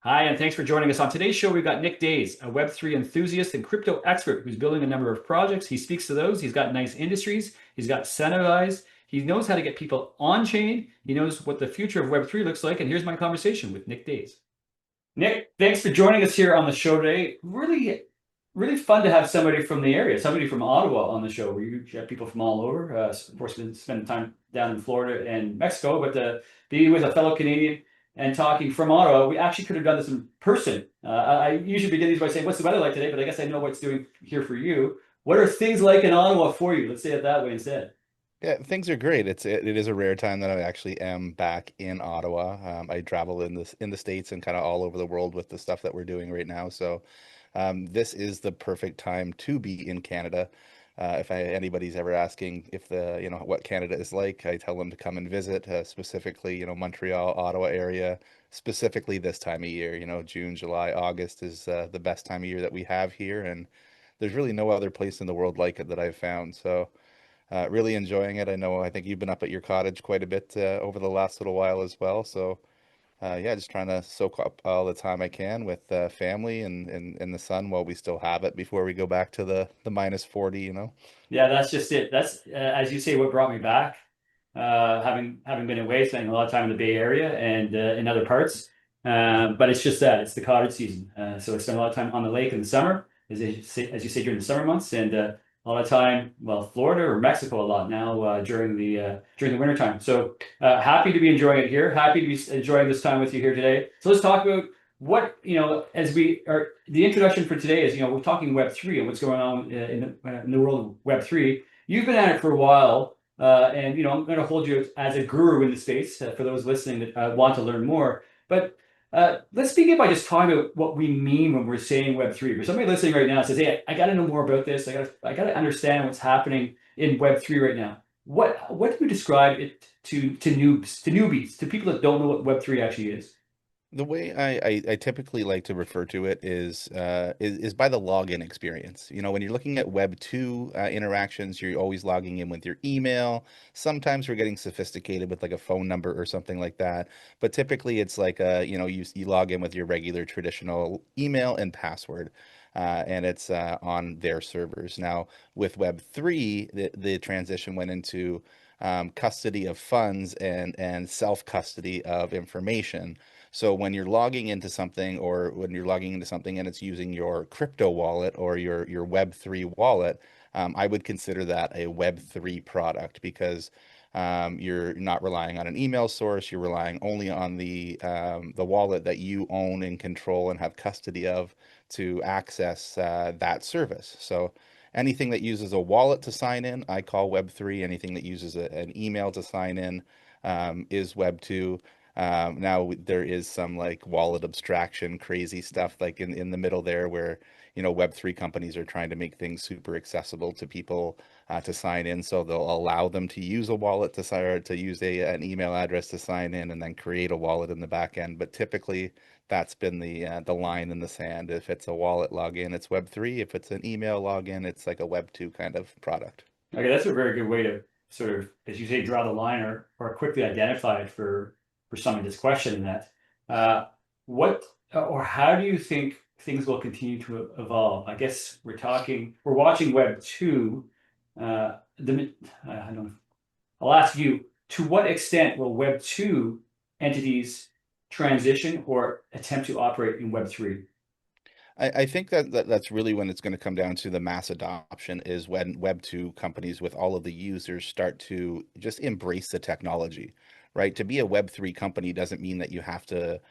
Hi, and thanks for joining us. On today's show, we've got Nick Daze, a Web3 enthusiast and crypto expert who's building a number of projects. He speaks to those. He's got nice industries. He's got Centivized. He knows how to get people on chain. He knows what the future of Web3 looks like. And here's my conversation with Nick Daze. Nick, thanks for joining us here on the show today. Really, really fun to have somebody from the area, somebody from Ottawa on the show. We have people from all over. Of course, been spending time down in Florida and Mexico, but be with a fellow Canadian and talking from Ottawa, we actually could have done this in person. I usually begin these by saying, "What's the weather like today?" But I guess I know what it's doing here for you. What are things like in Ottawa for you? Let's say it that way instead. Yeah, things are great. It is a rare time that I actually am back in Ottawa. I travel in the States and kind of all over the world with the stuff that we're doing right now. So this is the perfect time to be in Canada. If anybody's ever asking if what Canada is like, I tell them to come and visit, specifically, Montreal, Ottawa area, specifically this time of year. June, July, August is the best time of year that we have here, and there's really no other place in the world like it that I've found. So. Really enjoying it. I think you've been up at your cottage quite a bit over the last little while as well. So, yeah, just trying to soak up all the time I can with family and the sun while we still have it before we go back to the minus 40. Yeah, that's just it. That's as you say, what brought me back. Having been away, spending a lot of time in the Bay Area and in other parts. But it's just that it's the cottage season. So I spend a lot of time on the lake in the summer, as you say during the summer months, and a lot of time, well, Florida or Mexico a lot now during the winter time. So happy to be enjoying it here. Happy to be enjoying this time with you here today. So let's talk about what as we are. The introduction for today is we're talking Web3 and what's going on in the world of Web3. You've been at it for a while. And I'm going to hold you as a guru in the space for those listening that want to learn more. But let's begin by just talking about what we mean when we're saying Web3. For somebody listening right now says, "Hey, I got to know more about this. I got to understand what's happening in Web3 right now." What do you describe it to newbies, to people that don't know what Web3 actually is? The way I typically like to refer to it is by the login experience. When you're looking at Web 2 interactions, you're always logging in with your email. Sometimes we're getting sophisticated with like a phone number or something like that. But typically it's like you log in with your regular traditional email and password. And it's on their servers. Now, with Web 3, the transition went into custody of funds and self custody of information. So when you're logging into something or when you're logging into something and it's using your crypto wallet or your Web3 wallet, I would consider that a Web3 product because you're not relying on an email source. You're relying only on the wallet that you own and control and have custody of to access that service. So anything that uses a wallet to sign in, I call Web3. Anything that uses an email to sign in is Web2. Now there is some like wallet abstraction, crazy stuff like in the middle there where, Web3 companies are trying to make things super accessible to people to sign in. So they'll allow them to use a wallet to sign or to use an email address to sign in and then create a wallet in the back end. But typically that's been the line in the sand. If it's a wallet login, it's Web3. If it's an email login, it's like a Web2 kind of product. Okay, that's a very good way to sort of, as you say, draw the line or quickly identify it for somebody that's questioning that. What or how do you think things will continue to evolve? I guess we're watching Web 2. I don't know. I'll ask you, to what extent will Web 2 entities transition or attempt to operate in Web 3? I think that's really when it's going to come down to the mass adoption is when Web2 companies with all of the users start to just embrace the technology, right? To be a Web3 company doesn't mean that you have to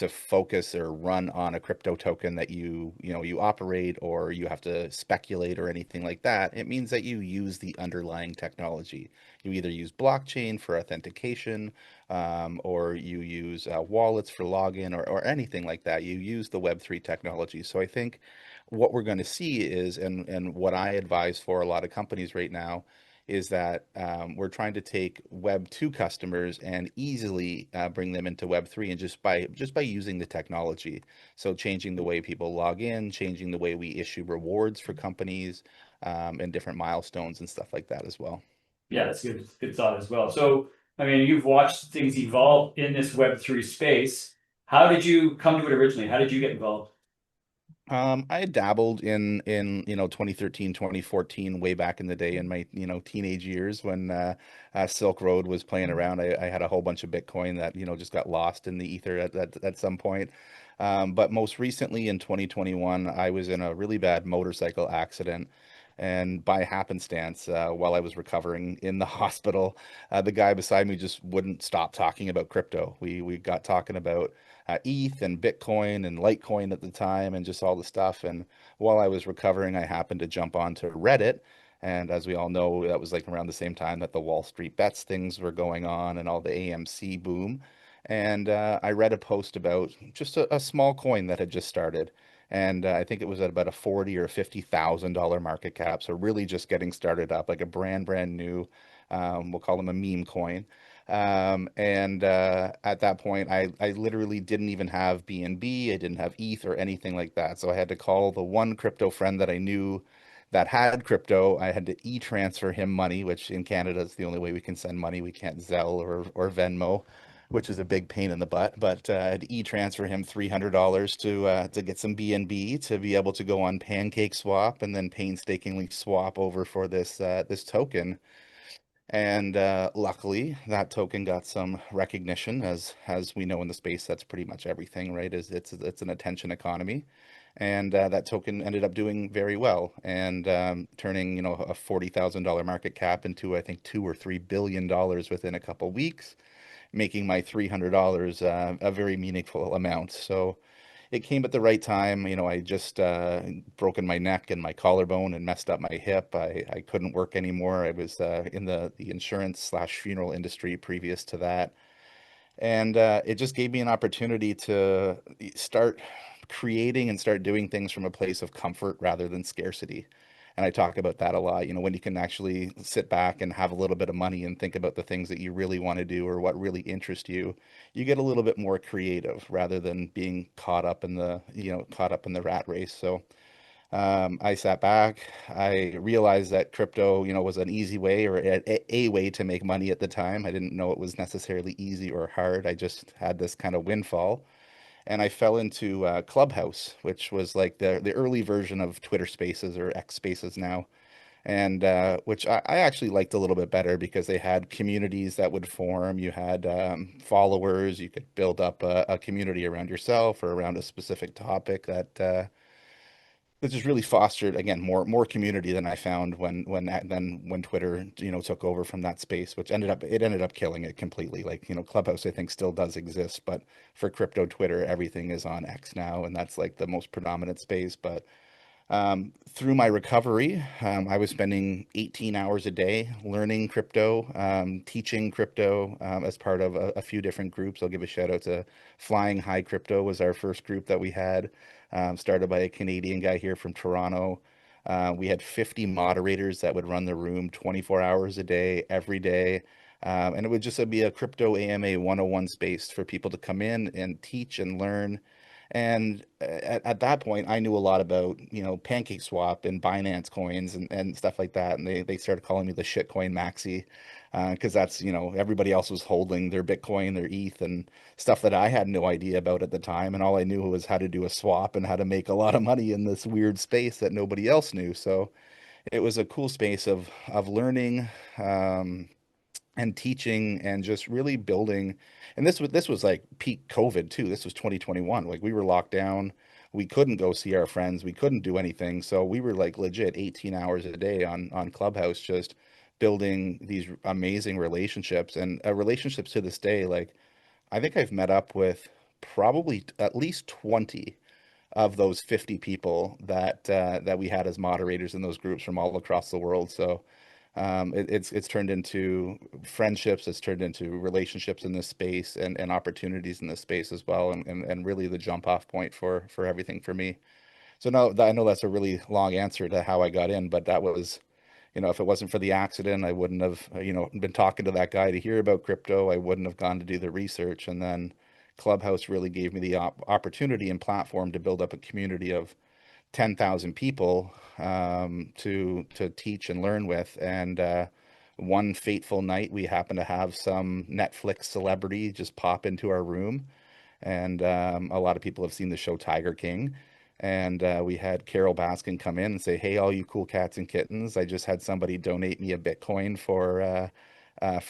focus or run on a crypto token that you operate or you have to speculate or anything like that. It means that you use the underlying technology. You either use blockchain for authentication, or you use wallets for login or anything like that. You use the Web3 technology. So I think what we're going to see is, and what I advise for a lot of companies right now, is that we're trying to take Web 2 customers and easily bring them into Web 3 and just by using the technology. So changing the way people log in, changing the way we issue rewards for companies, and different milestones and stuff like that as well. Yeah, that's good. Good thought as well. So, I mean, you've watched things evolve in this Web3 space. How did you come to it originally? How did you get involved? I had dabbled in 2013, 2014, way back in the day in my teenage years when Silk Road was playing around. I had a whole bunch of Bitcoin that just got lost in the ether at some point. But most recently in 2021, I was in a really bad motorcycle accident. And by happenstance, while I was recovering in the hospital, the guy beside me just wouldn't stop talking about crypto. We got talking about ETH and Bitcoin and Litecoin at the time and just all the stuff. And while I was recovering, I happened to jump onto Reddit. And as we all know, that was like around the same time that the Wall Street bets things were going on and all the AMC boom. And I read a post about just a small coin that had just started. And I think it was at about a 40 or $50,000 market cap. So really just getting started up, like a brand new, we'll call them a meme coin. And at that point, I literally didn't even have BNB. I didn't have ETH or anything like that. So I had to call the one crypto friend that I knew that had crypto. I had to e-transfer him money, which in Canada is the only way we can send money. We can't Zelle or Venmo, which is a big pain in the butt. But I had to e-transfer him $300 to get some BNB to be able to go on Pancake Swap and then painstakingly swap over for this token. And luckily, that token got some recognition, as we know in the space. That's pretty much everything, right? Is it's an attention economy, and that token ended up doing very well and turning a $40,000 market cap into I think $2 or $3 billion within a couple weeks, making my $300 a very meaningful amount. So it came at the right time. I just broken my neck and my collarbone and messed up my hip. I couldn't work anymore. I was in the insurance slash funeral industry previous to that. And it just gave me an opportunity to start creating and start doing things from a place of comfort rather than scarcity. And I talk about that a lot, when you can actually sit back and have a little bit of money and think about the things that you really want to do or what really interest you, you get a little bit more creative rather than being caught up in the rat race. So I sat back. I realized that crypto, was an easy way or a way to make money at the time. I didn't know it was necessarily easy or hard. I just had this kind of windfall, and I fell into Clubhouse, which was like the early version of Twitter Spaces or X Spaces now, and which I actually liked a little bit better because they had communities that would form. You had followers. You could build up a community around yourself or around a specific topic that just really fostered again more community than I found when Twitter took over from that space, which ended up killing it completely. Like Clubhouse I think still does exist, but for crypto Twitter everything is on X now, and that's like the most predominant space. But through my recovery, I was spending 18 hours a day learning crypto, teaching crypto as part of a few different groups. I'll give a shout out to Flying High Crypto was our first group that we had, started by a Canadian guy here from Toronto. We had 50 moderators that would run the room 24 hours a day, every day. And it would just be a crypto AMA 101 space for people to come in and teach and learn. And at that point, I knew a lot about, Pancake Swap and Binance coins and stuff like that. And they started calling me the shitcoin maxi because that's, everybody else was holding their Bitcoin, their ETH, and stuff that I had no idea about at the time. And all I knew was how to do a swap and how to make a lot of money in this weird space that nobody else knew. So it was a cool space of learning. And teaching and just really building. And this was like peak COVID too. This was 2021. Like we were locked down. We couldn't go see our friends. We couldn't do anything. So we were like legit 18 hours a day on Clubhouse, just building these amazing relationships and relationships to this day. Like I think I've met up with probably at least 20 of those 50 people that we had as moderators in those groups from all across the world. So it's turned into friendships, it's turned into relationships in this space and opportunities in this space as well, and really the jump off point for everything for me. So no, I know that's a really long answer to how I got in, but that was, if it wasn't for the accident, I wouldn't have, been talking to that guy to hear about crypto. I wouldn't have gone to do the research, and then Clubhouse really gave me the opportunity and platform to build up a community of 10,000 people to teach and learn with. And one fateful night, we happened to have some Netflix celebrity just pop into our room, and a lot of people have seen the show Tiger King. And we had Carol Baskin come in and say, "Hey, all you cool cats and kittens, I just had somebody donate me a Bitcoin for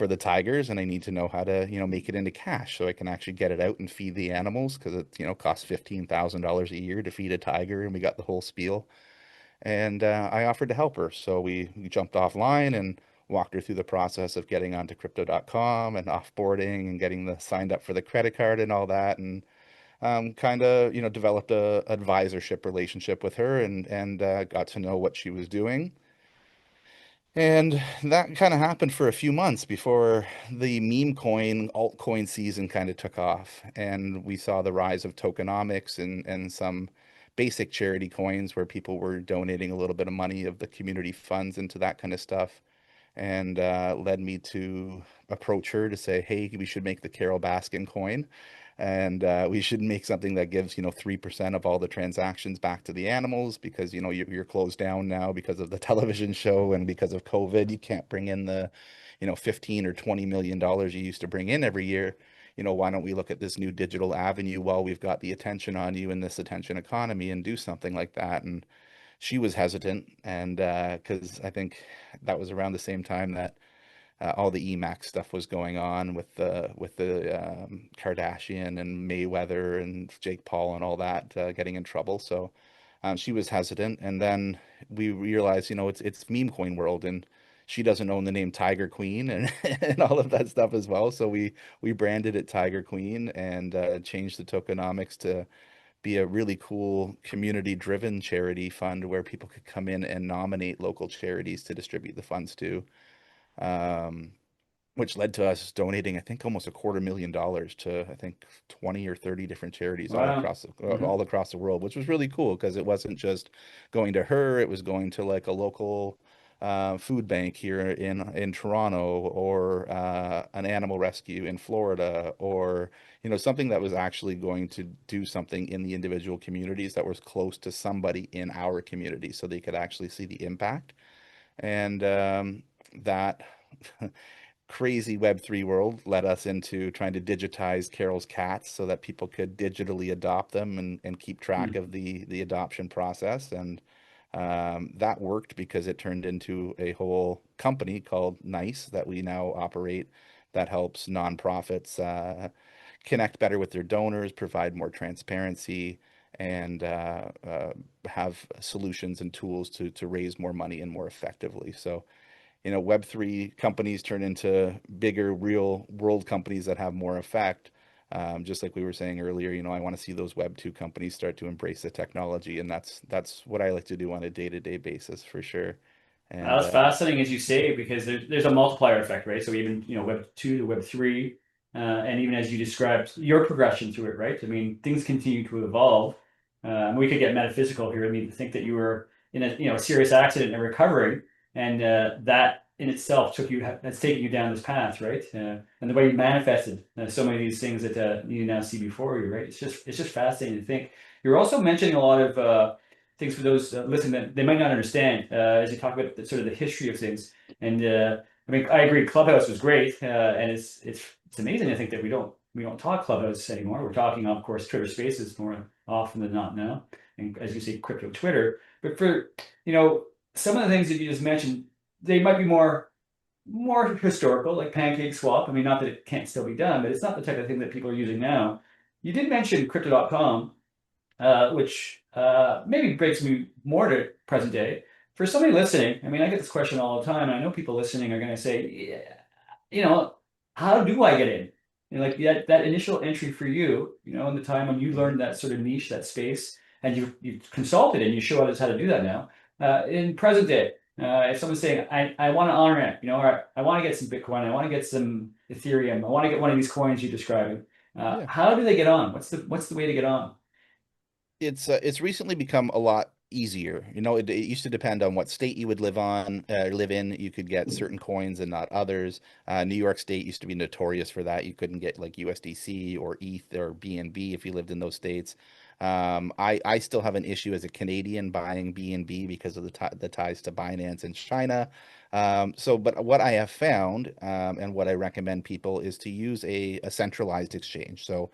the tigers, and I need to know how to, make it into cash so I can actually get it out and feed the animals because it, costs $15,000 a year to feed a tiger." And we got the whole spiel. And I offered to help her. So we jumped offline and walked her through the process of getting onto crypto.com and offboarding and getting the signed up for the credit card and all that. And kind of, developed a advisorship relationship with her, and got to know what she was doing. And that kind of happened for a few months before the meme coin altcoin season kind of took off. And we saw the rise of tokenomics and some basic charity coins where people were donating a little bit of money of the community funds into that kind of stuff. And led me to approach her to say, "Hey, we should make the Carol Baskin coin, and we should make something that gives 3% of all the transactions back to the animals, because you're closed down now because of the television show and because of COVID. You can't bring in the 15 or $20 million you used to bring in every year. Why don't we look at this new digital avenue while we've got the attention on you in this attention economy and do something like that?" And she was hesitant, and because I think that was around the same time that all the Emacs stuff was going on with the Kardashian and Mayweather and Jake Paul and all that getting in trouble. So she was hesitant, and then we realized, it's meme coin world, and she doesn't own the name Tiger Queen and and all of that stuff as well. So we branded it Tiger Queen, and changed the tokenomics to be a really cool community-driven charity fund where people could come in and nominate local charities to distribute the funds to. Um, which led to us donating, I think, almost $250,000 to, I think, 20 or 30 different charities Wow. Hmm. all across the world, which was really cool because it wasn't just going to her, it was going to like a local food bank here in Toronto, or an animal rescue in Florida, or something that was actually going to do something in the individual communities that was close to somebody in our community so they could actually see the impact. And that crazy Web3 world led us into trying to digitize Carol's cats so that people could digitally adopt them and keep track of the adoption process. And that worked because it turned into a whole company called Nice that we now operate, that helps nonprofits connect better with their donors, provide more transparency, and have solutions and tools to raise more money and more effectively. So Web3 companies turn into bigger, real world companies that have more effect. Just like we were saying earlier, I want to see those Web2 companies start to embrace the technology, and that's what I like to do on a day-to-day basis for sure. And That's fascinating, as you say, because there's a multiplier effect, right? So even Web 2 to Web 3, and even as you described your progression through it, right? I mean, things continue to evolve. We could get metaphysical here. I mean, to think that you were in a serious accident and recovering, and that in itself that's taken you down this path, right? And the way you manifested so many of these things that you now see before you, right? It's just fascinating to think. You're also mentioning a lot of things for those listening that they might not understand as you talk about sort of the history of things. And I mean, I agree, Clubhouse was great, and it's amazing. I think that we don't talk Clubhouse anymore. We're talking, of course, Twitter Spaces more often than not now, and as you say, crypto Twitter. But for some of the things that you just mentioned, they might be more historical, like Pancake Swap. I mean, not that it can't still be done, but it's not the type of thing that people are using now. You did mention crypto.com, which maybe breaks me more to present day. For somebody listening, I mean, I get this question all the time, and I know people listening are going to say, yeah, you know, how do I get in? Like that initial entry for you, in the time when you Mhm. learned that sort of niche, that space, and you consulted and you show us how to do that now. In present day, if someone's saying, I want to on ramp, or I want to get some Bitcoin, I want to get some Ethereum, I want to get one of these coins you're describing, Yeah. how do they get on? What's the way to get on? It's recently become a lot easier. It used to depend on what state you would live in. You could get certain coins and not others. New York State used to be notorious for that. You couldn't get like USDC or ETH or BNB if you lived in those states. I still have an issue as a Canadian buying BNB because of the ties to Binance and China. But what I have found, and what I recommend people is to use a centralized exchange. So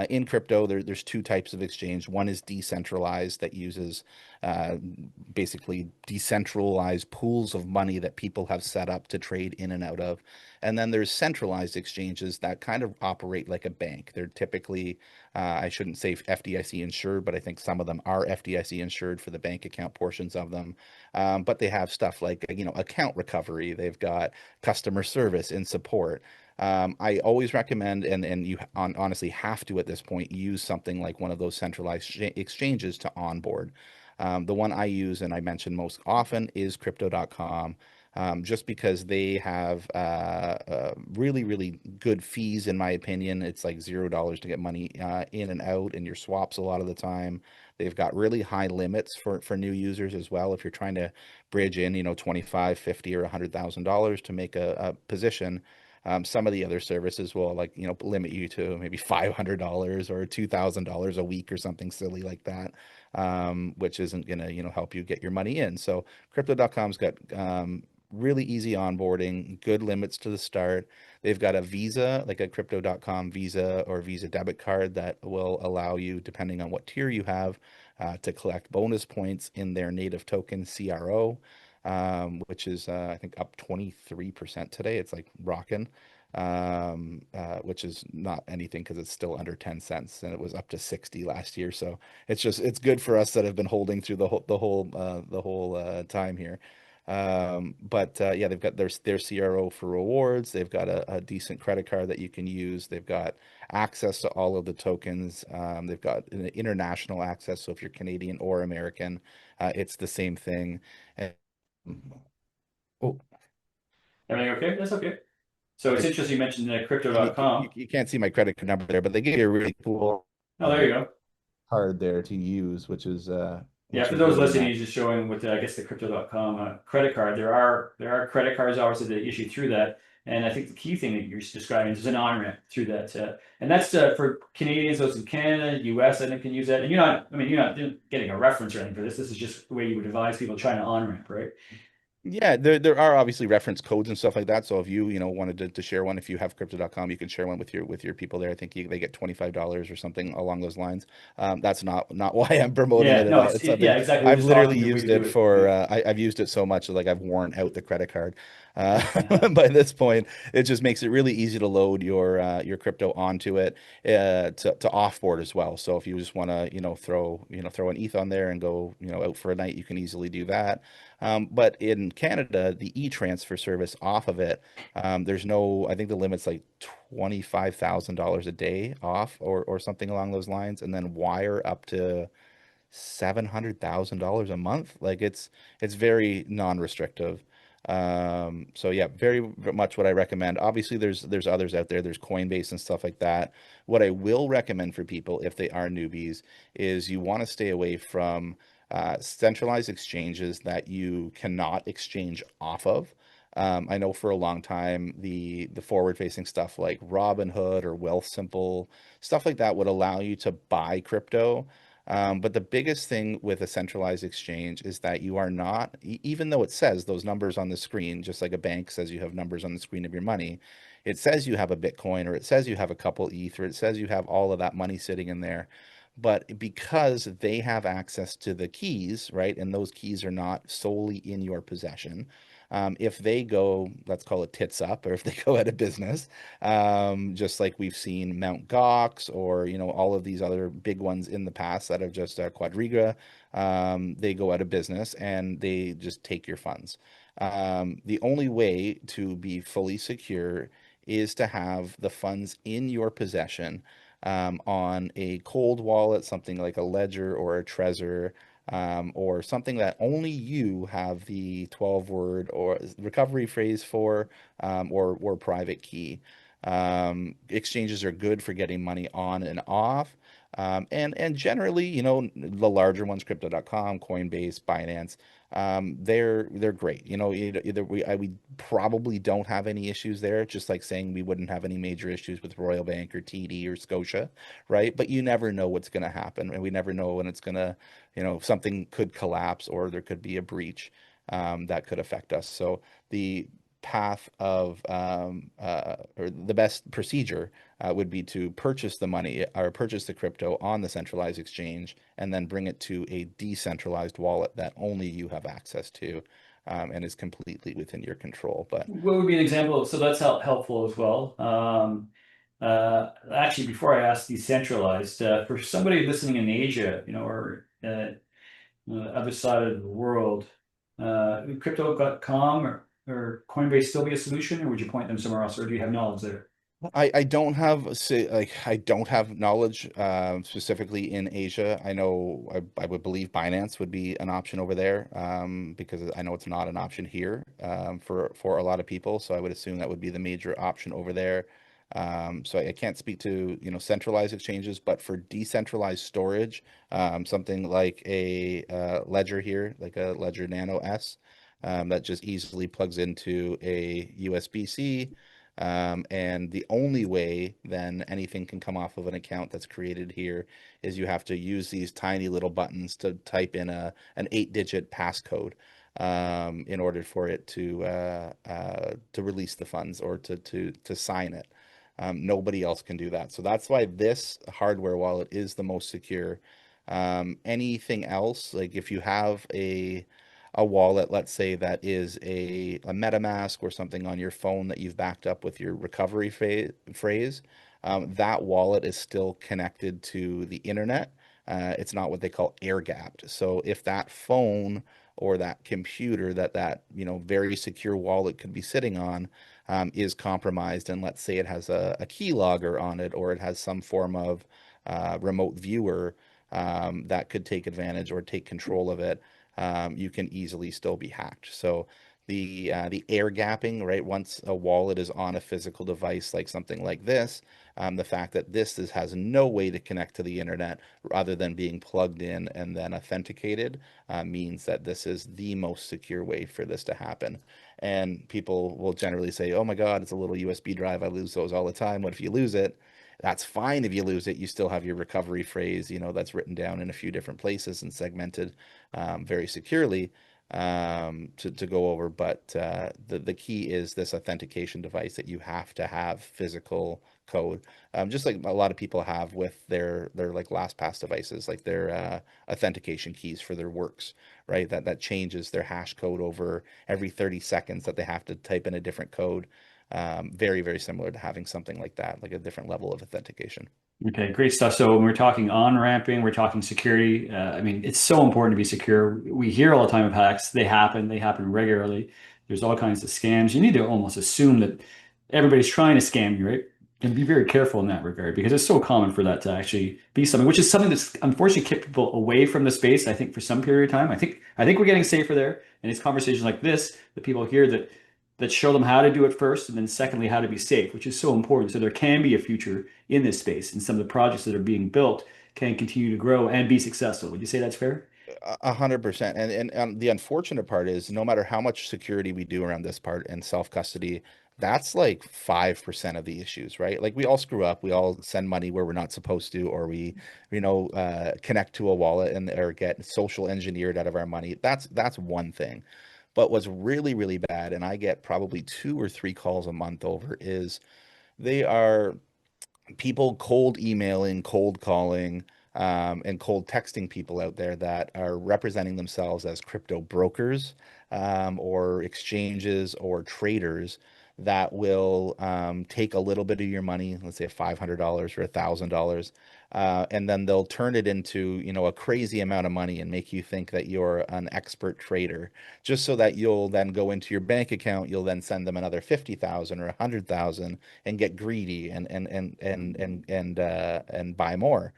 in crypto, there's two types of exchange. One is decentralized, that uses uh, basically decentralized pools of money that people have set up to trade in and out of. And then there's centralized exchanges that kind of operate like a bank. They're typically, I shouldn't say FDIC insured, but I think some of them are FDIC insured for the bank account portions of them. But they have stuff like, account recovery. They've got customer service and support. I always recommend, and you honestly have to at this point, use something like one of those centralized exchanges to onboard. The one I use and I mention most often is crypto.com. Just because they have really, really good fees, in my opinion. It's like $0 to get money in and out in your swaps a lot of the time. They've got really high limits for new users as well. If you're trying to bridge in, 25, 50, or $100,000 to make a position, some of the other services will, like, limit you to maybe $500 or $2,000 a week or something silly like that, which isn't gonna, help you get your money in. So crypto.com's got really easy onboarding, good limits to the start. They've got a Visa, like a crypto.com Visa or Visa debit card that will allow you, depending on what tier you have, to collect bonus points in their native token CRO, which is, I think, up 23% today. It's like rocking, which is not anything because it's still under 10 cents, and it was up to 60 last year. So it's good for us that have been holding through the whole time here. But yeah, they've got their CRO for rewards. They've got a decent credit card that you can use. They've got access to all of the tokens. They've got an international access. So if you're Canadian or American, it's the same thing. And, oh, Everything okay? That's okay. So it's I, interesting you mentioned you, crypto.com. you can't see my credit card number there, but they give you a really cool Oh, there you go. card there to use, Yeah, which for is those really listening, nice. he's just showing with I guess the crypto.com credit card. There are credit cards obviously that issue through that, and I think the key thing that you're describing is an on ramp through that, and that's for Canadians, those in Canada, US, I think can use that. And you're not getting a reference or anything for this. This is just the way you would advise people trying to on ramp, right? Yeah, there are obviously reference codes and stuff like that. So if you, wanted to share one, if you have crypto.com, you can share one with your people there. I think they get $25 or something along those lines. That's not why I'm promoting it Yeah, at no, all. It's yeah, something exactly. We're I've just literally talking the way used to do it it. for. I've used it so much, like I've worn out the credit card. By this point, it just makes it really easy to load your crypto onto it, to offboard as well. So if you just want to, throw an ETH on there and go, out for a night, you can easily do that. But in Canada, the e-transfer service off of it, there's no, I think the limit's like $25,000 a day off, or something along those lines, and then wire up to $700,000 a month. Like it's very non-restrictive. So yeah, very much what I recommend. Obviously, there's others out there. There's Coinbase and stuff like that. What I will recommend for people if they are newbies is you want to stay away from centralized exchanges that you cannot exchange off of. I know for a long time the forward-facing stuff like Robinhood or Wealthsimple, stuff like that would allow you to buy crypto. But the biggest thing with a centralized exchange is that you are not, even though it says those numbers on the screen, just like a bank says you have numbers on the screen of your money, it says you have a Bitcoin, or it says you have a couple ETH, or it says you have all of that money sitting in there. But because they have access to the keys, right, and those keys are not solely in your possession, if they go, let's call it tits up, or if they go out of business, just like we've seen Mount Gox, or all of these other big ones in the past that have just Quadriga, they go out of business and they just take your funds. The only way to be fully secure is to have the funds in your possession, on a cold wallet, something like a Ledger or a Trezor, or something that only you have the 12-word or recovery phrase for, or private key. Exchanges are good for getting money on and off. And generally, the larger ones, crypto.com, Coinbase, Binance, they're great. You know, either we probably don't have any issues there, just like saying we wouldn't have any major issues with Royal Bank or TD or Scotia, right? But you never know what's going to happen, and we never know when it's going to, you know, something could collapse or there could be a breach that could affect us. So the path of or the best procedure would be to purchase the money or purchase the crypto on the centralized exchange and then bring it to a decentralized wallet that only you have access to and is completely within your control. But What would be an example of, so that's helpful as well. Actually, before I ask decentralized, for somebody listening in Asia, you know, or the other side of the world, would crypto.com or Coinbase still be a solution, or would you point them somewhere else, or do you have knowledge there? I don't have I don't have knowledge specifically in Asia. I know I would believe Binance would be an option over there because I know it's not an option here for a lot of people. So I would assume that would be the major option over there. So I can't speak to, you know, centralized exchanges, but for decentralized storage, something like a Ledger here, like a Ledger Nano S, that just easily plugs into a USB-C. And the only way then anything can come off of an account that's created here is you have to use these tiny little buttons to type in an 8-digit passcode in order for it to release the funds or to sign it. Nobody else can do that. So that's why this hardware wallet is the most secure. Anything else, like if you have a wallet, let's say that is a MetaMask or something on your phone that you've backed up with your recovery phrase, that wallet is still connected to the internet. It's not what they call air gapped. So if that phone or that computer that you know very secure wallet could be sitting on is compromised, and let's say it has a keylogger on it or it has some form of remote viewer that could take advantage or take control of it, you can easily still be hacked. So the air gapping, right? Once a wallet is on a physical device like something like this, the fact that has no way to connect to the internet rather than being plugged in and then authenticated means that this is the most secure way for this to happen. And people will generally say, "Oh my God, it's a little USB drive. I lose those all the time. What if you lose it?" That's fine if you lose it. You still have your recovery phrase, you know, that's written down in a few different places and segmented very securely to go over. But the key is this authentication device that you have to have physical code, just like a lot of people have with their like LastPass devices, like their authentication keys for their works, right? That changes their hash code over every 30 seconds that they have to type in a different code. Very, very similar to having something like that, like a different level of authentication. Okay, great stuff. So when we're talking on-ramping, we're talking security. I mean, it's so important to be secure. We hear all the time of hacks. They happen regularly. There's all kinds of scams. You need to almost assume that everybody's trying to scam you, right? And be very careful in that regard because it's so common for that to actually be something, which is something that's unfortunately kept people away from the space, I think, for some period of time. I think we're getting safer there. And it's conversations like this that people hear that show them how to do it first, and then secondly, how to be safe, which is so important. So there can be a future in this space, and some of the projects that are being built can continue to grow and be successful. Would you say that's fair? 100%. And the unfortunate part is no matter how much security we do around this part and self-custody, that's like 5% of the issues, right? Like we all screw up, we all send money where we're not supposed to, or we, you know, connect to a wallet and or get social engineered out of our money. That's one thing. But what's really, really bad, and I get probably 2 or 3 calls a month over, is they are people cold emailing, cold calling, and cold texting people out there that are representing themselves as crypto brokers, or exchanges or traders that will take a little bit of your money, let's say $500 or $1,000, and then they'll turn it into, you know, a crazy amount of money and make you think that you're an expert trader, just so that you'll then go into your bank account, you'll then send them another 50,000 or 100,000 and get greedy and buy more.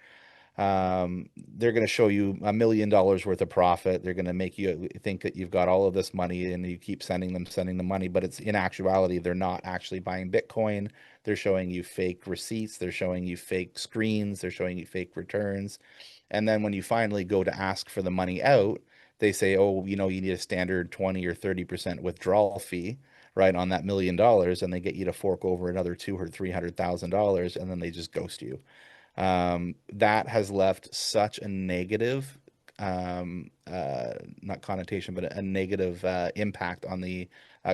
They're going to show you $1 million worth of profit. They're going to make you think that you've got all of this money and you keep sending them money, but it's in actuality, they're not actually buying Bitcoin. They're showing you fake receipts. They're showing you fake screens. They're showing you fake returns. And then when you finally go to ask for the money out, they say, oh, you know, you need a standard 20 or 30% withdrawal fee, right, on that $1 million, and they get you to fork over another two or $300,000, and then they just ghost you. That has left such a negative, not connotation, but a negative impact on the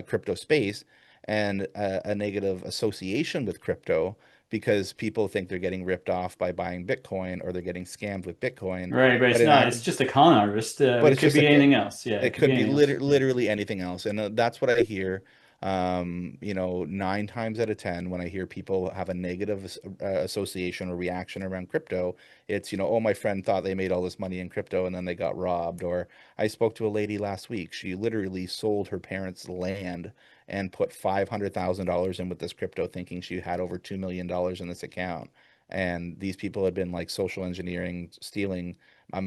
crypto space, and a negative association with crypto, because people think they're getting ripped off by buying Bitcoin, or they're getting scammed with Bitcoin. Right, but But it's not. It's just a con artist. It it's could just be a, anything else. Yeah, it it could be could be anything else. Yeah. literally anything else. And that's what I hear. You know, 9 times out of 10, when I hear people have a negative association or reaction around crypto, it's, you know, oh, my friend thought they made all this money in crypto and then they got robbed. Or I spoke to a lady last week. She literally sold her parents' land and put $500,000 in with this crypto, thinking she had over $2 million in this account. And these people had been like social engineering, stealing. I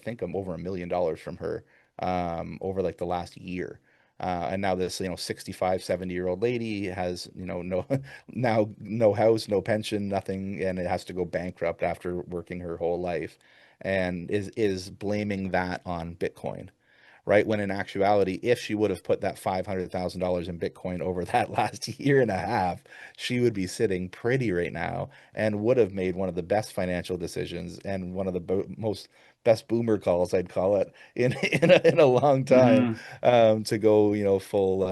think I'm over $1 million from her, over like the last year. And now this, you know, 65, 70-year-old lady has, you know, no, now no house, no pension, nothing, and it has to go bankrupt after working her whole life, and is blaming that on Bitcoin, right? When in actuality, if she would have put that $500,000 in Bitcoin over that last year and a half, she would be sitting pretty right now and would have made one of the best financial decisions, and one of the most best boomer calls, I'd call it, in a long time, Hmm. to go, you know, full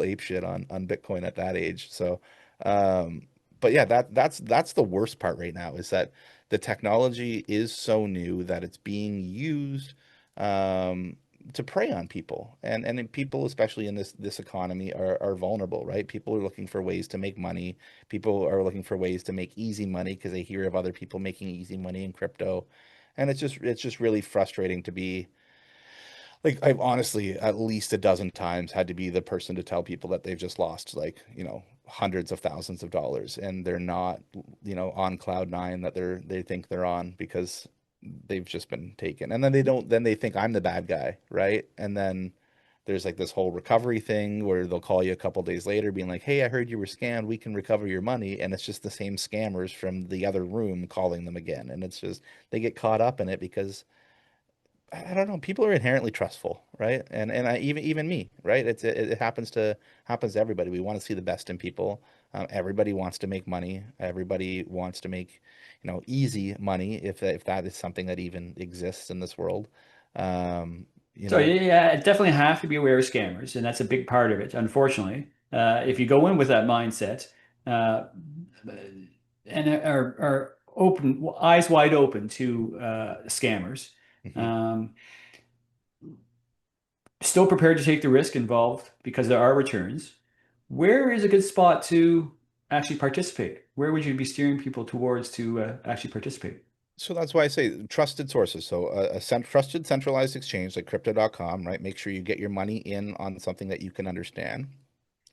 ape shit on Bitcoin at that age. So, but yeah, that's the worst part right now, is that the technology is so new that it's being used, um, to prey on people, and people, especially in this economy, are vulnerable, right? People are looking for ways to make money. People are looking for ways to make easy money because they hear of other people making easy money in crypto, and it's just really frustrating to be like, I've honestly at least a dozen times had to be the person to tell people that they've just lost, like, you know, hundreds of thousands of dollars, and they're not, you know, on cloud nine that they think they're on, because they've just been taken. And then they think I'm the bad guy, right? And then there's like this whole recovery thing where they'll call you a couple days later being like, "Hey, I heard you were scammed. We can recover your money." And it's just the same scammers from the other room calling them again. And it's just, they get caught up in it because I don't know. People are inherently trustful, right? And even me, right? It happens to everybody. We want to see the best in people. Everybody wants to make money. Everybody wants to make, you know, easy money, if that is something that even exists in this world. Um, you So know, yeah, definitely have to be aware of scammers, and that's a big part of it. Unfortunately, if you go in with that mindset, uh, and are open, eyes wide open to scammers, mhm. um, still prepared to take the risk involved because there are returns. Where is a good spot to actually participate? Where would you be steering people towards to actually participate? So that's why I say trusted sources. So trusted centralized exchange like crypto.com, right? Make sure you get your money in on something that you can understand.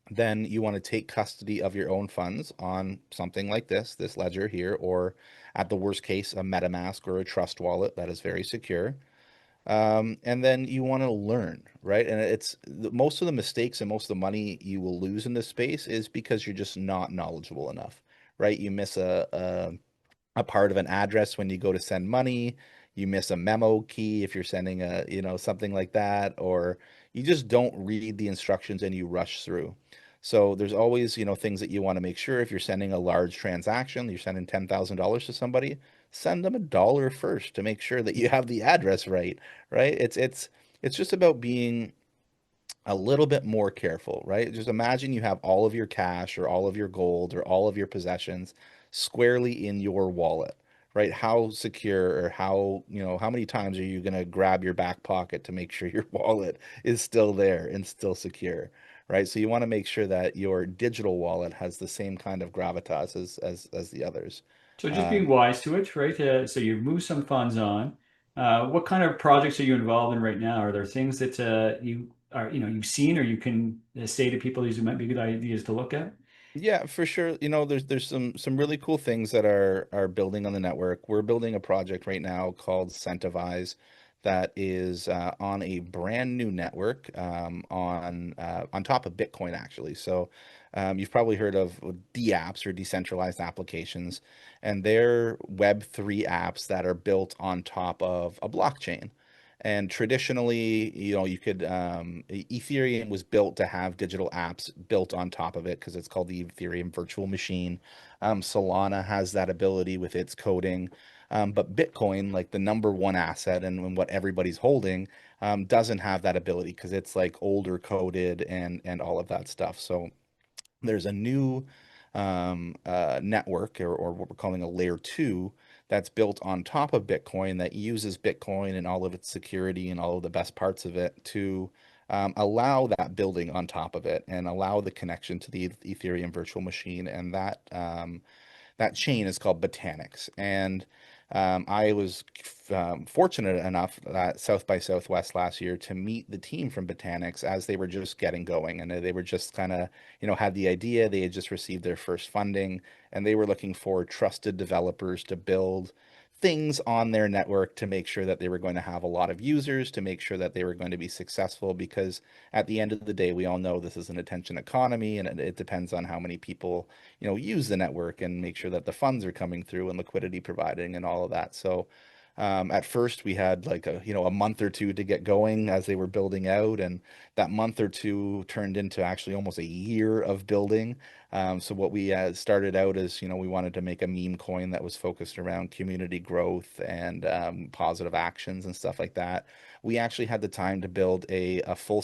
Then you want to take custody of your own funds on something like this ledger here, or at the worst case, a MetaMask or a Trust wallet that is very secure. And then you want to learn, right? And most of the mistakes and most of the money you will lose in this space is because you're just not knowledgeable enough, right? You miss a part of an address when you go to send money, you miss a memo key if you're sending a, you know, something like that, or you just don't read the instructions and you rush through. So there's always, you know, things that you want to make sure. If you're sending a large transaction, you're sending $10,000 to somebody, send them $1 first to make sure that you have the address right, right? It's just about being a little bit more careful, right? Just imagine you have all of your cash or all of your gold or all of your possessions squarely in your wallet, right? How secure, or how, you know, how many times are you going to grab your back pocket to make sure your wallet is still there and still secure, right? So you want to make sure that your digital wallet has the same kind of gravitas as the others. So just being Um, wise to it, right? So you move some funds on. What kind of projects are you involved in right now? Are there things that you've seen, or you can say to people these might be good ideas to look at? Yeah, for sure. You know, there's some really cool things that are building on the network. We're building a project right now called Centivized that is on a brand new network, on top of Bitcoin, actually. So you've probably heard of DApps, or decentralized applications, and they're Web3 apps that are built on top of a blockchain. And traditionally, you could Ethereum was built to have digital apps built on top of it because it's called the Ethereum virtual machine. Solana has that ability with its coding. But Bitcoin, like the number one asset and what everybody's holding, doesn't have that ability because it's like older coded and all of that stuff. So there's a new network, or what we're calling a layer two, that's built on top of Bitcoin that uses Bitcoin and all of its security and all of the best parts of it to allow that building on top of it and allow the connection to the Ethereum virtual machine. And that chain is called Botanics. And I was fortunate enough at South by Southwest last year to meet the team from Botanics as they were just getting going. And they were just kind of, had the idea. They had just received their first funding, and they were looking for trusted developers to build things on their network to make sure that they were going to have a lot of users, to make sure that they were going to be successful. Because at the end of the day, we all know this is an attention economy, and it depends on how many people use the network and make sure that the funds are coming through and liquidity providing and all of that. So at first we had like a month or two to get going as they were building out, and that month or two turned into actually almost a year of building. So what we started out as, we wanted to make a meme coin that was focused around community growth and positive actions and stuff like that. We actually had the time to build a full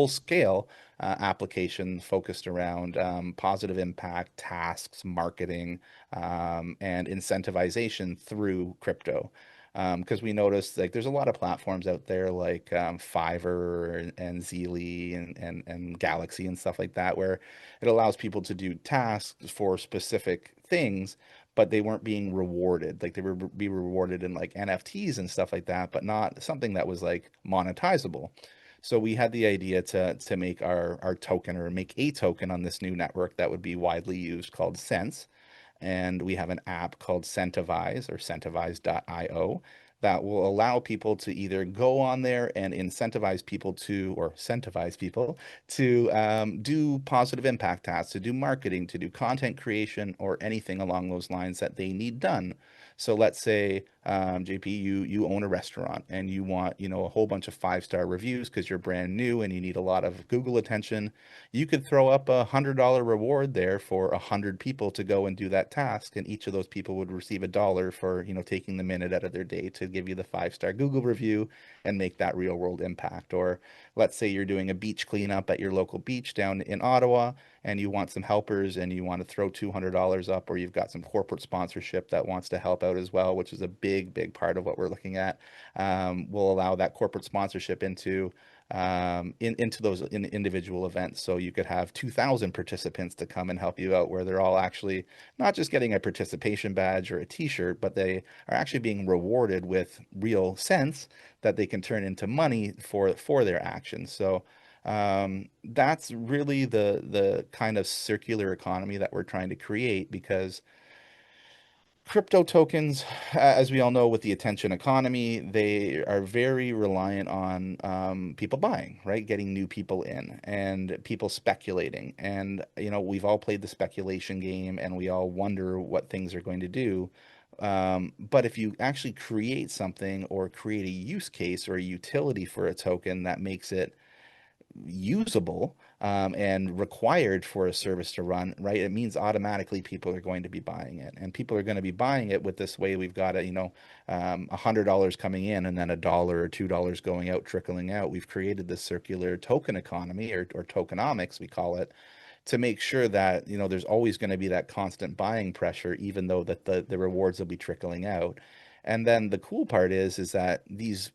scale application focused around positive impact, tasks, marketing, and incentivization through crypto. Because we noticed like there's a lot of platforms out there like Fiverr and Zeely and Galaxy and stuff like that, where it allows people to do tasks for specific things, but they weren't being rewarded. Like they would be rewarded in like NFTs and stuff like that, but not something that was like monetizable. So we had the idea to make our token, or make a token on this new network that would be widely used, called Sense. And we have an app called Centivized, or Centivized.io, that will allow people to either go on there and incentivize people to do positive impact tasks, to do marketing, to do content creation, or anything along those lines that they need done. So let's say, JP, you own a restaurant and you want, a whole bunch of 5-star reviews because you're brand new and you need a lot of Google attention. You could throw up $100 reward there for 100 people to go and do that task, and each of those people would receive $1 for, taking the minute out of their day to give you the 5-star Google review and make that real world impact. Or let's say you're doing a beach cleanup at your local beach down in Ottawa, and you want some helpers and you want to throw $200 up, or you've got some corporate sponsorship that wants to help out as well, which is a big part of what we're looking at. We'll allow that corporate sponsorship into those individual events. So you could have 2,000 participants to come and help you out, where they're all actually not just getting a participation badge or a t-shirt, but they are actually being rewarded with real cents that they can turn into money for their actions. So that's really the kind of circular economy that we're trying to create, because crypto tokens, as we all know, with the attention economy, they are very reliant on people buying, right? Getting new people in and people speculating. And, we've all played the speculation game and we all wonder what things are going to do. But if you actually create something, or create a use case or a utility for a token that makes it usable, and required for a service to run, right? It means automatically people are going to be buying it, and people are going to be buying it with this way. We've got $100 coming in and then $1 or $2 going out, trickling out. We've created this circular token economy, or tokenomics, we call it, to make sure that there's always going to be that constant buying pressure, even though that the rewards will be trickling out. And then the cool part is that these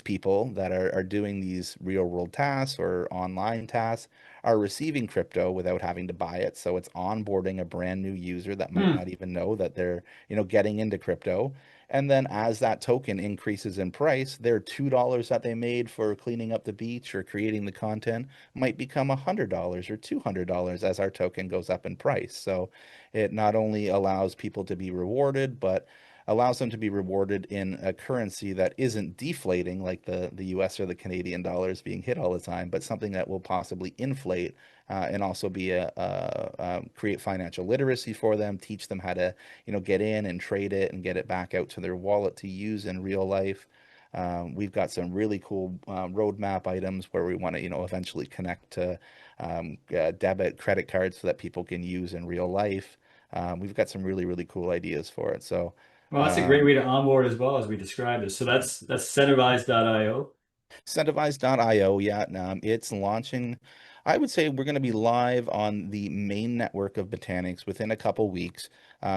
people that are doing these real world tasks or online tasks are receiving crypto without having to buy it. So it's onboarding a brand new user that might Hmm. not even know that they're getting into crypto. And then as that token increases in price, their $2 that they made for cleaning up the beach or creating the content might become $100 or $200 as our token goes up in price. So it not only allows people to be rewarded, but allows them to be rewarded in a currency that isn't deflating, like the US or the Canadian dollars being hit all the time, but something that will possibly inflate, and also be create financial literacy for them, teach them how to get in and trade it and get it back out to their wallet to use in real life. We've got some really cool roadmap items where we want to, eventually connect to debit, credit cards so that people can use in real life. We've got some really, really cool ideas for it. So, Well, that's a great um, way to onboard as well as we described this. So that's Centivized.io. Centivized.io, yeah, it's launching. I would say we're going to be live on the main network of Botanics within a couple weeks.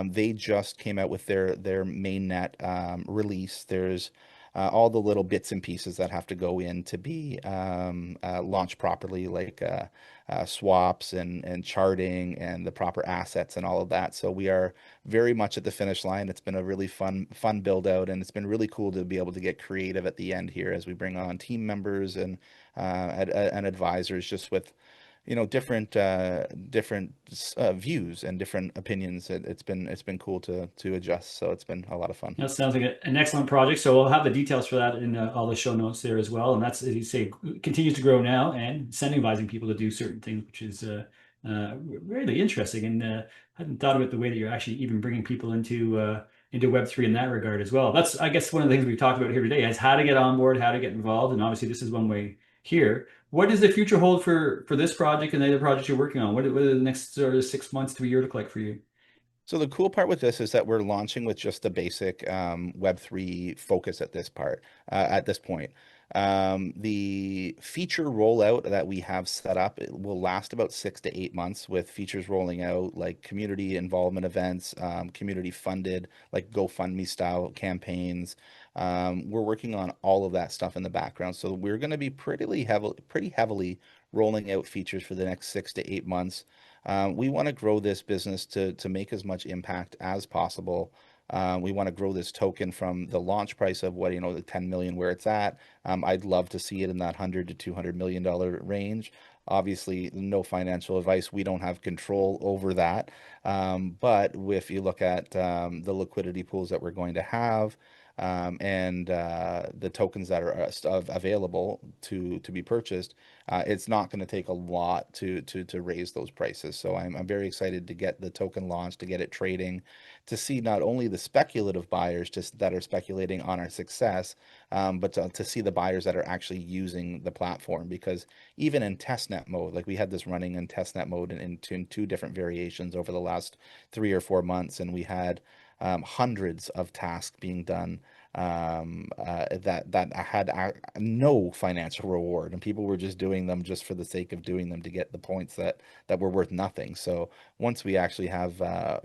They just came out with their mainnet release. There's all the little bits and pieces that have to go in to be launched properly, like swaps and charting and the proper assets and all of that. So we are very much at the finish line. It's been a really fun build out, and it's been really cool to be able to get creative at the end here as we bring on team members and advisors, just with different views and different opinions. It's been cool to adjust. So it's been a lot of fun. That sounds like an excellent project. So we'll have the details for that in all the show notes there as well. And that's, as you say, continues to grow now and incentivizing people to do certain things, which is really interesting. And I hadn't thought of it the way that you're actually even bringing people into Web3 in that regard as well. That's, I guess, one of the things we've talked about here today is how to get on board, how to get involved. And obviously, this is one way here. What does the future hold for this project and the other projects you're working on? What do the next sort of 6 months to a year look like for you? So the cool part with this is that we're launching with just the basic Web3 focus at this point. The feature rollout that we have set up, it will last about 6 to 8 months, with features rolling out like community involvement events, community funded, like GoFundMe style campaigns. We're working on all of that stuff in the background. So we're going to be pretty heavily rolling out features for the next 6 to 8 months. We want to grow this business to make as much impact as possible. We want to grow this token from the launch price of the 10 million where it's at. I'd love to see it in that 100 to 200 million dollar range. Obviously, no financial advice. We don't have control over that. But if you look at the liquidity pools that we're going to have, and the tokens that are available to be purchased, it's not going to take a lot to raise those prices. So I'm very excited to get the token launched, to get it trading, to see not only the speculative buyers just that are speculating on our success, but to see the buyers that are actually using the platform. Because even in testnet mode, like we had this running in testnet mode in two different variations over the last 3 or 4 months, and we had hundreds of tasks being done that had no financial reward, and people were just doing them just for the sake of doing them to get the points that were worth nothing. So once we actually have a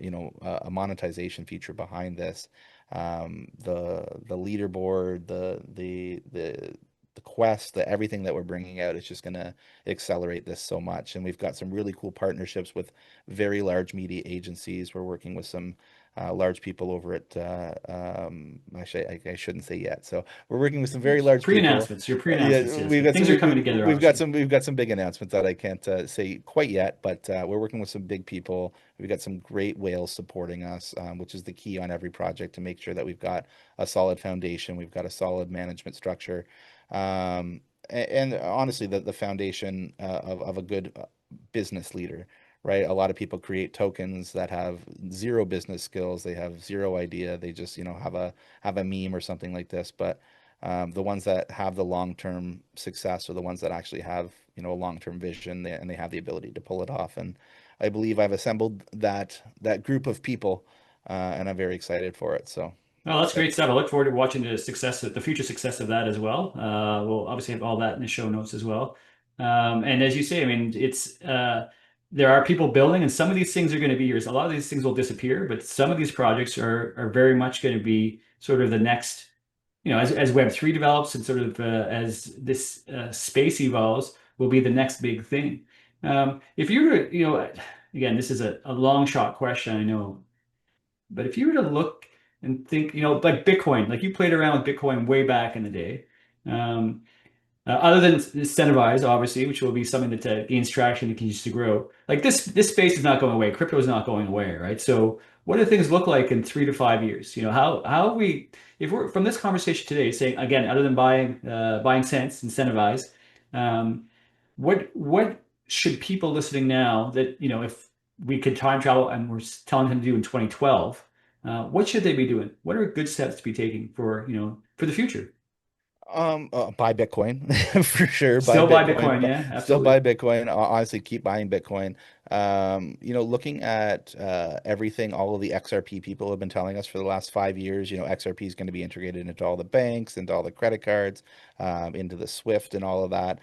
monetization feature behind this, the leaderboard, the quest, everything that we're bringing out is just going to accelerate this so much. And we've got some really cool partnerships with very large media agencies. We're working with some large people over at actually I shouldn't say yet. So we're working with some very large people. Pre-announcements, your pre-announcements, Yeah, yes. But things are coming together, obviously. we've got some big announcements that I can't say quite yet, but we're working with some big people. We've got some great whales supporting us, which is the key on every project, to make sure that we've got a solid foundation, we've got a solid management structure, and honestly, the foundation of a good business leader, right? A lot of people create tokens that have zero business skills. They have zero idea. They just, have a meme or something like this. But the ones that have the long-term success are the ones that actually have, a long-term vision, and they have the ability to pull it off. And I believe I've assembled that group of people, and I'm very excited for it. So Oh, that's that, great stuff. I look forward to watching the future success of that as well. We'll obviously have all that in the show notes as well. And as you say, I mean, there are people building, and some of these things are going to be yours. A lot of these things will disappear, but some of these projects are very much going to be sort of the next, as Web3 develops and sort of as this space evolves, will be the next big thing. If you were, again, this is a long shot question, I know, but if you were to look and think, like Bitcoin, like you played around with Bitcoin way back in the day, um, other than Centivized, obviously, which will be something that gains traction and continues to grow. Like this space is not going away. Crypto is not going away, right? So, what do things look like in 3 to 5 years? How are we, if we're from this conversation today, saying again, other than buying cents, incentivized, um, what should people listening now that if we could time travel and we're telling them to do in 2012, what should they be doing? What are good steps to be taking for for the future? Buy Bitcoin for sure. Buy Still buy Bitcoin, Bitcoin, but yeah, still buy absolutely. Bitcoin. Honestly, keep buying Bitcoin. Looking at everything, all of the XRP people have been telling us for the last 5 years, XRP is going to be integrated into all the banks, into all the credit cards, into the Swift and all of that.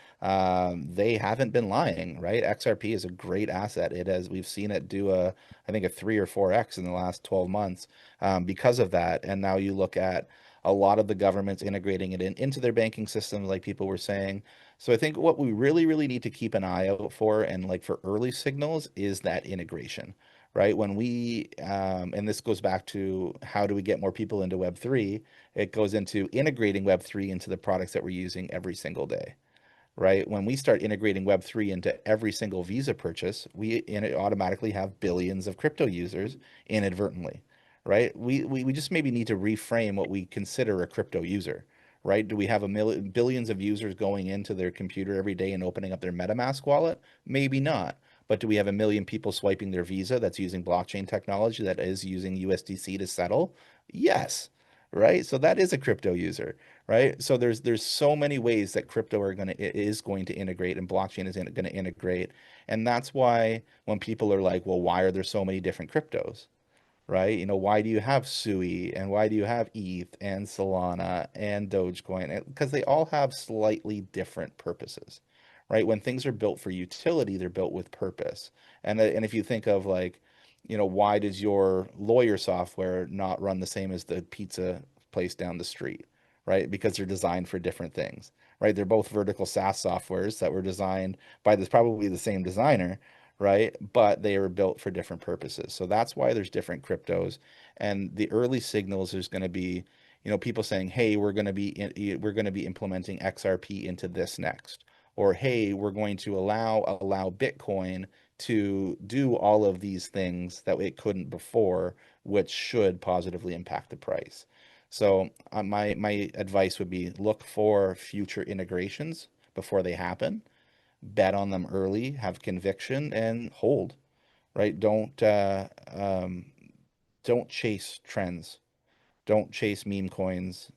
They haven't been lying, right? XRP is a great asset. We've seen it do I think a 3 or 4x in the last 12 months because of that. And now you look at a lot of the governments integrating it into their banking systems, like people were saying. So I think what we really, really need to keep an eye out for, and like for early signals, is that integration, right? And this goes back to how do we get more people into Web3? It goes into integrating Web3 into the products that we're using every single day, right? When we start integrating Web3 into every single Visa purchase, we automatically have billions of crypto users inadvertently, right? We just maybe need to reframe what we consider a crypto user, right? Do we have billions of users going into their computer every day and opening up their MetaMask wallet? Maybe not. But do we have a million people swiping their Visa that's using blockchain technology that is using USDC to settle? Yes, right? So that is a crypto user, right? So there's so many ways that crypto is going to integrate and blockchain is going to integrate, and that's why when people are like, well, why are there so many different cryptos? Right? Why do you have Sui and why do you have ETH and Solana and Dogecoin? Because they all have slightly different purposes, right? When things are built for utility, they're built with purpose. And if you think of like, why does your lawyer software not run the same as the pizza place down the street, right? Because they're designed for different things, right? They're both vertical SaaS softwares that were designed by this probably the same designer, right? But they were built for different purposes. So that's why there's different cryptos. And the early signals there's going to be, people saying, "Hey, we're going to be implementing XRP into this next," or "Hey, we're going to allow Bitcoin to do all of these things that it couldn't before, which should positively impact the price." So my advice would be look for future integrations before they happen, bet on them early, have conviction, and hold, right? Don't chase trends. Don't chase meme coins.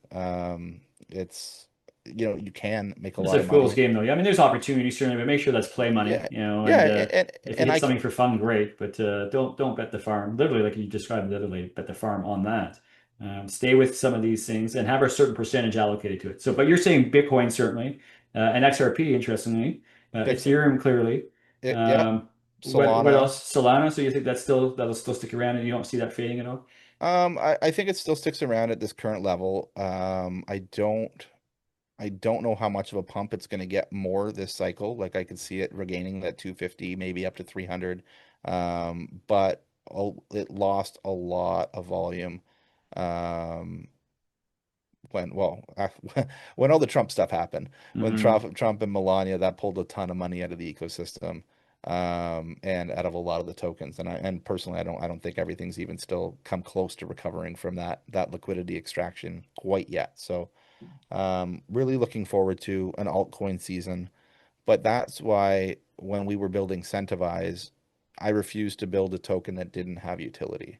It's you can make a It's lot a of fool's money. game, though. Yeah, I mean, there's opportunities certainly, but make sure that's play money, Yeah, and yeah, if you and hit I can, something for fun, great, but don't bet the farm. Literally, like you described, literally bet the farm on that. Stay with some of these things and have a certain percentage allocated to it. So, but you're saying Bitcoin certainly, and XRP, interestingly, fix Ethereum clearly. yeah, Um, what Solana. else? Solana. So you think that'll still stick around, and you don't see that fading at all? I think it still sticks around at this current level. I don't know how much of a pump it's going to get more this cycle. Like I could see it regaining that 250, maybe up to 300. But it lost a lot of volume. Um, when all the Trump stuff happened, when Hmm. Trump and Melania, that pulled a ton of money out of the ecosystem, and out of a lot of the tokens. And personally, I don't think everything's even still come close to recovering from that liquidity extraction quite yet. So really looking forward to an altcoin season. But that's why when we were building Centivized, I refused to build a token that didn't have utility,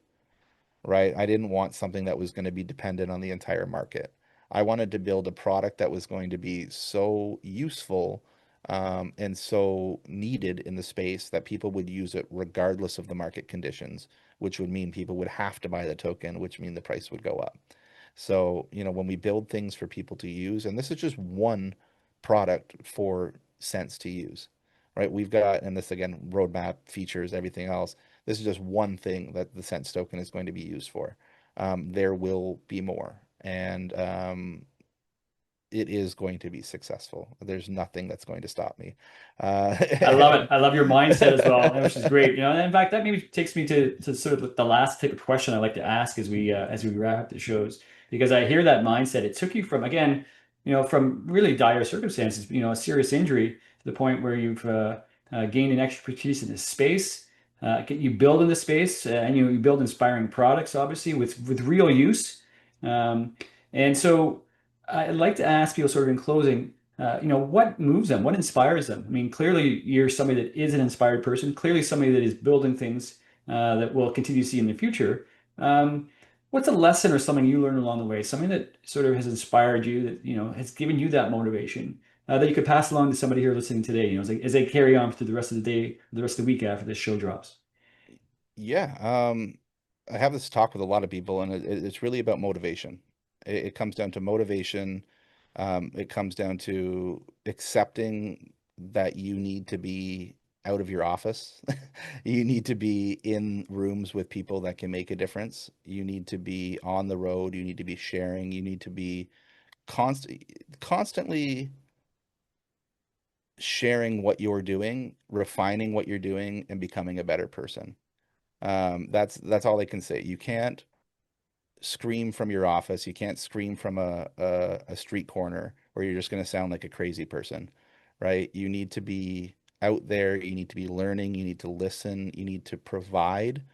right? I didn't want something that was going to be dependent on the entire market. I wanted to build a product that was going to be so useful, and so needed in the space that people would use it regardless of the market conditions, which would mean people would have to buy the token, which mean the price would go up. So, when we build things for people to use, and this is just one product for Sense to use, right? We've got, and this again, roadmap, features, everything else. This is just one thing that the Sense token is going to be used for. There will be more, and it is going to be successful. There's nothing that's going to stop me. I love it. And I love your mindset as well, which is great. And in fact, that maybe takes me to sort of the last type of question I like to ask as we wrap up the shows, because I hear that mindset. It took you from again, from really dire circumstances, a serious injury to the point where you've gained an expertise in this space. You build in this space, and you build inspiring products, obviously with real use. Um, and so, I'd like to ask you, sort of in closing what moves them? What inspires them? I mean, clearly you're somebody that is an inspired person, clearly somebody that is building things that we'll continue to see in the future. Um, what's a lesson or something you learned along the way, something that sort of has inspired you, that, has given you that motivation, that you could pass along to somebody here listening today, as they carry on through the rest of the day, the rest of the week after this show drops. Yeah, I have this talk with a lot of people, and it's really about motivation. It comes down to motivation. It comes down to accepting that you need to be out of your office. You need to be in rooms with people that can make a difference. You need to be on the road. You need to be sharing. You need to be constantly sharing what you're doing, refining what you're doing, and becoming a better person. That's all I can say. You can't scream from your office. You can't scream from a street corner where you're just going to sound like a crazy person, right? You need to be out there. You need to be learning. You need to listen. You need to provide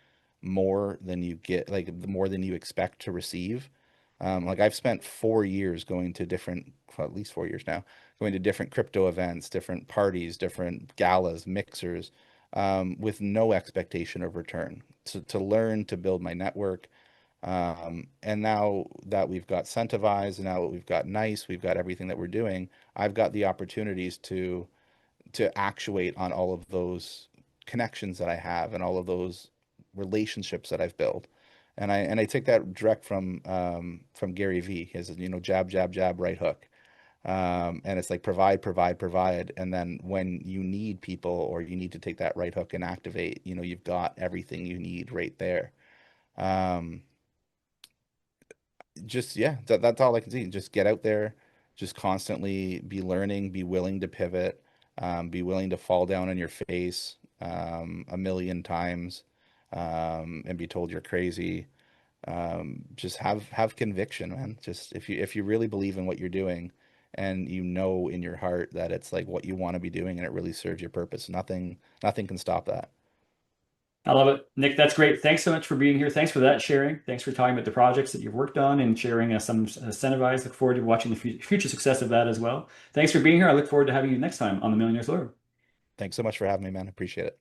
more than you get, like more than you expect to receive. Like I've spent 4 years going to different, well, at least 4 years now, going to different crypto events, different parties, different galas, mixers, with no expectation of return. To learn, to build my network, and now that we've got Centivized, and now that we've got Nice, we've got everything that we're doing, I've got the opportunities to actuate on all of those connections that I have and all of those relationships that I've built. And I take that direct from Gary V. His, jab, jab, jab, right hook. And it's like provide, provide, provide. And then when you need people or you need to take that right hook and activate, you've got everything you need right there. Um, just yeah, that's all I can see. Just get out there, just constantly be learning, be willing to pivot, be willing to fall down on your face a million times, and be told you're crazy. Just have conviction, man. Just if you really believe in what you're doing and you know in your heart that it's like what you want to be doing and it really serves your purpose, nothing can stop that. I love it. Nick, that's great. Thanks so much for being here. Thanks for that sharing. Thanks for talking about the projects that you've worked on and sharing some Centivized. Look forward to watching the future success of that as well. Thanks for being here. I look forward to having you next time on the Millionaire's Lure. Thanks so much for having me, man. Appreciate it.